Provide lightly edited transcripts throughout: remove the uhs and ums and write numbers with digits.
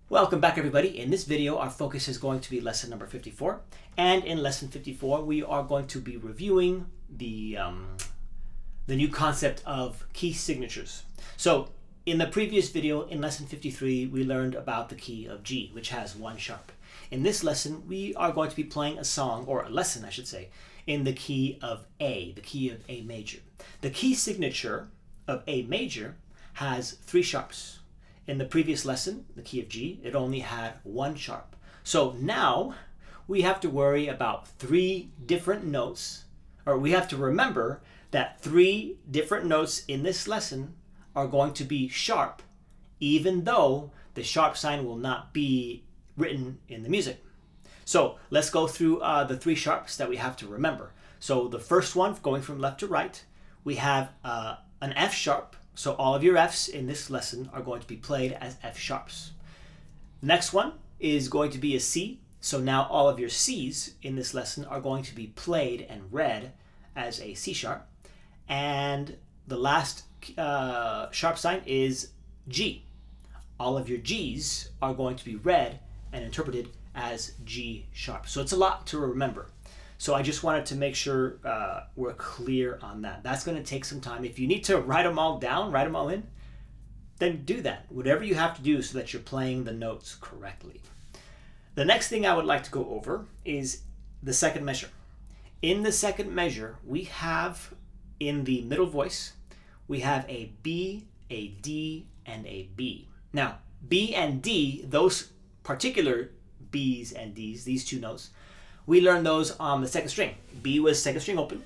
Welcome back, everybody. In this video, our focus is going to be lesson number 54. And in lesson 54, we are going to be reviewing the new concept of key signatures. So in the previous video, in lesson 53, we learned about the key of G, which has 1 sharp. In this lesson, we are going to be playing a song, or a lesson, I should say, in the key of A, the key of A major. The key signature of A major has 3 sharps. In the previous lesson, the key of G, it only had 1 sharp. So now we have to worry about 3 different notes, or we have to remember that 3 different notes in this lesson are going to be sharp, even though the sharp sign will not be written in the music. So let's go through the 3 sharps that we have to remember. So the first one, going from left to right, we have an F sharp. So all of your Fs in this lesson are going to be played as F sharps. The next one is going to be a C. So now all of your Cs in this lesson are going to be played and read as a C sharp. And the last sharp sign is G. All of your Gs are going to be read and interpreted as G sharp. So it's a lot to remember. So I just wanted to make sure we're clear on that. That's going to take some time. If you need to write them all down, write them all in, then do that. Whatever you have to do so that you're playing the notes correctly. The next thing I would like to go over is the second measure. In the second measure, we have in the middle voice, we have a B, a D, and a B. Now, B and D, those particular B's and D's, these 2 notes, we learned those on the second string. B was second string open,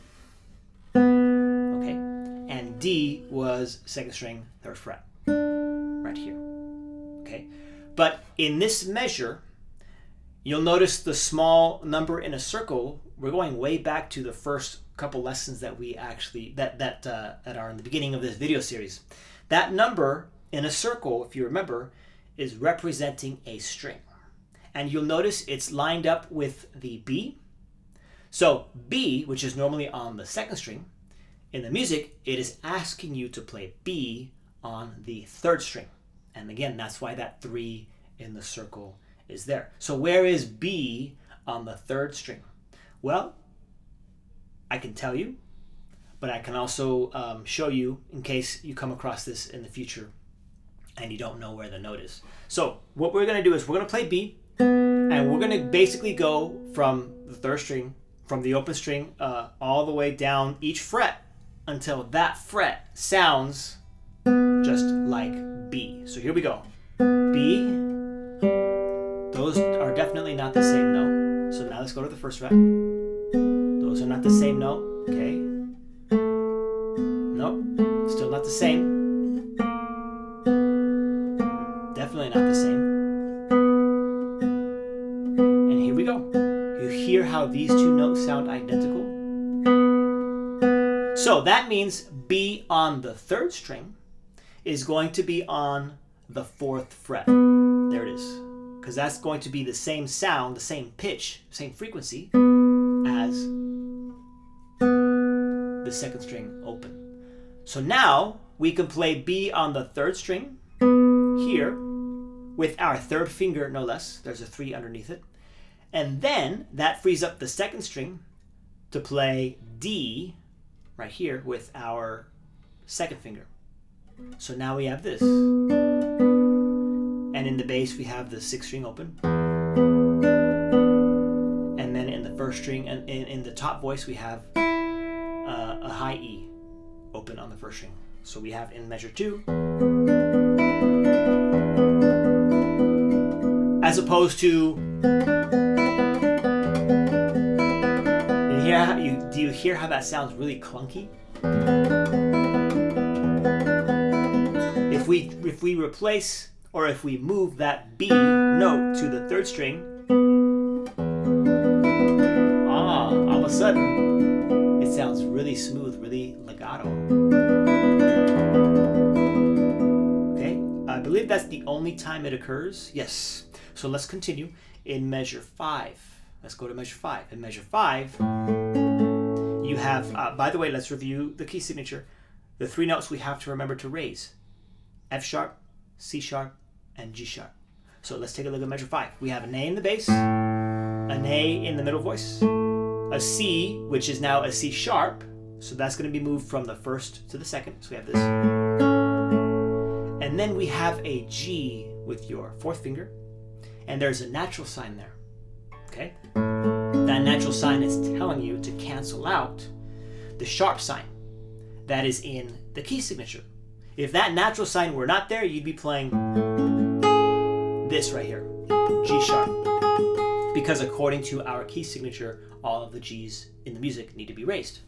okay, and D was second string 3rd fret, right here, okay. But in this measure, you'll notice the small number in a circle. We're going way back to the first couple lessons that we actually that are in the beginning of this video series. That number in a circle, if you remember, is representing a string. And you'll notice it's lined up with the B. So B, which is normally on the second string, in the music, it is asking you to play B on the 3rd string. And again, that's why that 3 in the circle is there. So where is B on the 3rd string? Well, I can tell you, but I can also show you in case you come across this in the future and you don't know where the note is. So what we're going to do is we're going to play B. And we're going to basically go from the 3rd string, from the open string, all the way down each fret until that fret sounds just like B. So here we go. B. Those are definitely not the same note. So now let's go to the 1st fret. Those are not the same note. Okay. Nope. Still not the same. Definitely not the same. Hear how these 2 notes sound identical? So that means B on the 3rd string is going to be on the 4th fret. There it is. Because that's going to be the same sound, the same pitch, same frequency as the 2nd string open. So now we can play B on the 3rd string here with our 3rd finger, no less. There's a 3 underneath it. And then that frees up the 2nd string to play D right here with our 2nd finger. So now we have this. And in the bass we have the 6th string open. And then in the 1st string, and in the top voice we have a high E open on the 1st string. So we have in measure 2. As opposed to, do you hear how that sounds really clunky? If we replace, or if we move that B note to the 3rd string, all of a sudden it sounds really smooth, really legato. Okay, I believe that's the only time it occurs. Yes. So let's continue in measure 5. Let's go to measure 5. In measure 5, you have, by the way, let's review the key signature. The 3 notes we have to remember to raise: F sharp, C sharp, and G sharp. So let's take a look at measure 5. We have an A in the bass, an A in the middle voice, a C, which is now a C sharp. So that's going to be moved from the first to the second. So we have this. And then we have a G with your fourth finger. And there's a natural sign there. Okay? That natural sign is telling you to cancel out the sharp sign that is in the key signature. If that natural sign were not there, you'd be playing this right here, G sharp. Because according to our key signature, all of the G's in the music need to be raised.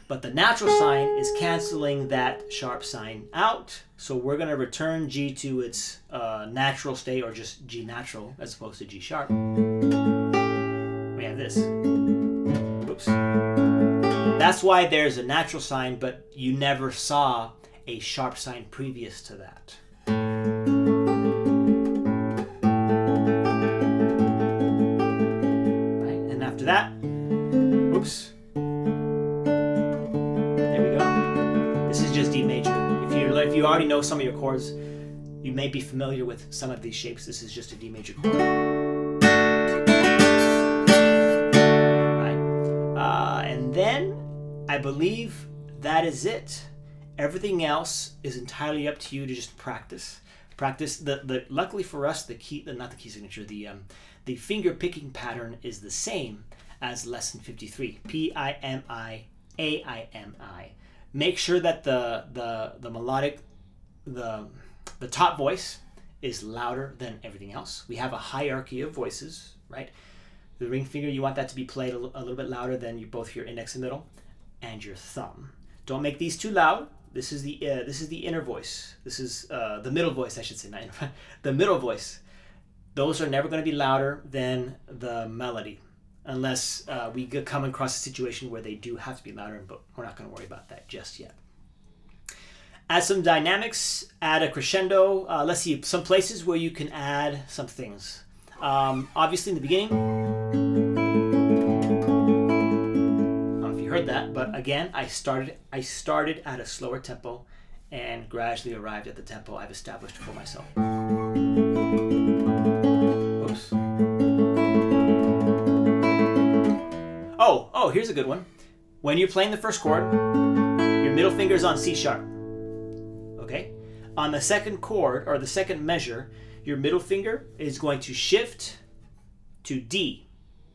But the natural sign is canceling that sharp sign out. So we're going to return G to its natural state, or just G natural as opposed to G sharp. We have this. Oops. That's why there's a natural sign, but you never saw a sharp sign previous to that. Right? And after that, oops. Just D major. If you already know some of your chords, you may be familiar with some of these shapes. This is just a D major chord. Right. And then I believe that is it. Everything else is entirely up to you to just practice. Practice. Luckily for us, the finger picking pattern is the same as lesson 53. P-I-M-I, A-I-M-I. Make sure that the melodic, the top voice is louder than everything else. We have a hierarchy of voices, right? The ring finger, you want that to be played a little bit louder than both your index and middle, and your thumb. Don't make these too loud. This is the inner voice. This is the middle voice, I should say, not inner, the middle voice. Those are never going to be louder than the melody, unless we come across a situation where they do have to be louder, but we're not going to worry about that just yet. Add some dynamics, add a crescendo. Let's see, some places where you can add some things. Obviously in the beginning, I don't know if you heard that, but again, I started at a slower tempo and gradually arrived at the tempo I've established for myself. Oops. Oh, here's a good one. When you're playing the first chord, your middle finger is on C sharp. Okay? On the second chord, or the second measure, your middle finger is going to shift to D,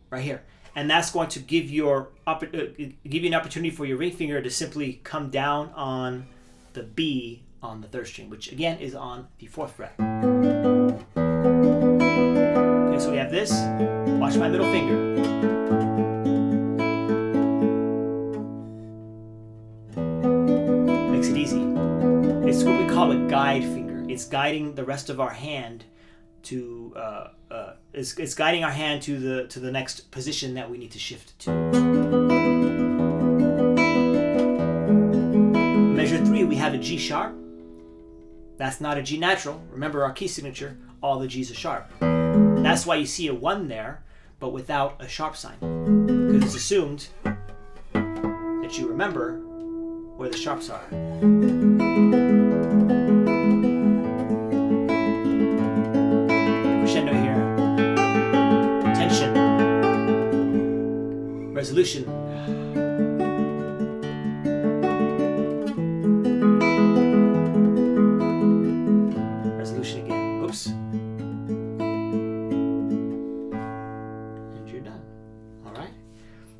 right here. And that's going to give you an opportunity for your ring finger to simply come down on the B on the third string, which again is on the fourth fret. Okay, so we have this. Watch my middle finger. Makes it easy. It's what we call a guide finger. It's guiding the rest of our hand to it's guiding our hand to the next position that we need to shift to. Measure 3, we have a G sharp. That's not a G natural. Remember our key signature, all the G's are sharp. That's why you see a 1 there, but without a sharp sign. Because it's assumed that you remember where the sharps are. Crescendo here. Tension. Resolution. Resolution again. Oops. And you're done. All right.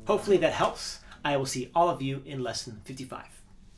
Hopefully that helps. I will see all of you in lesson 55.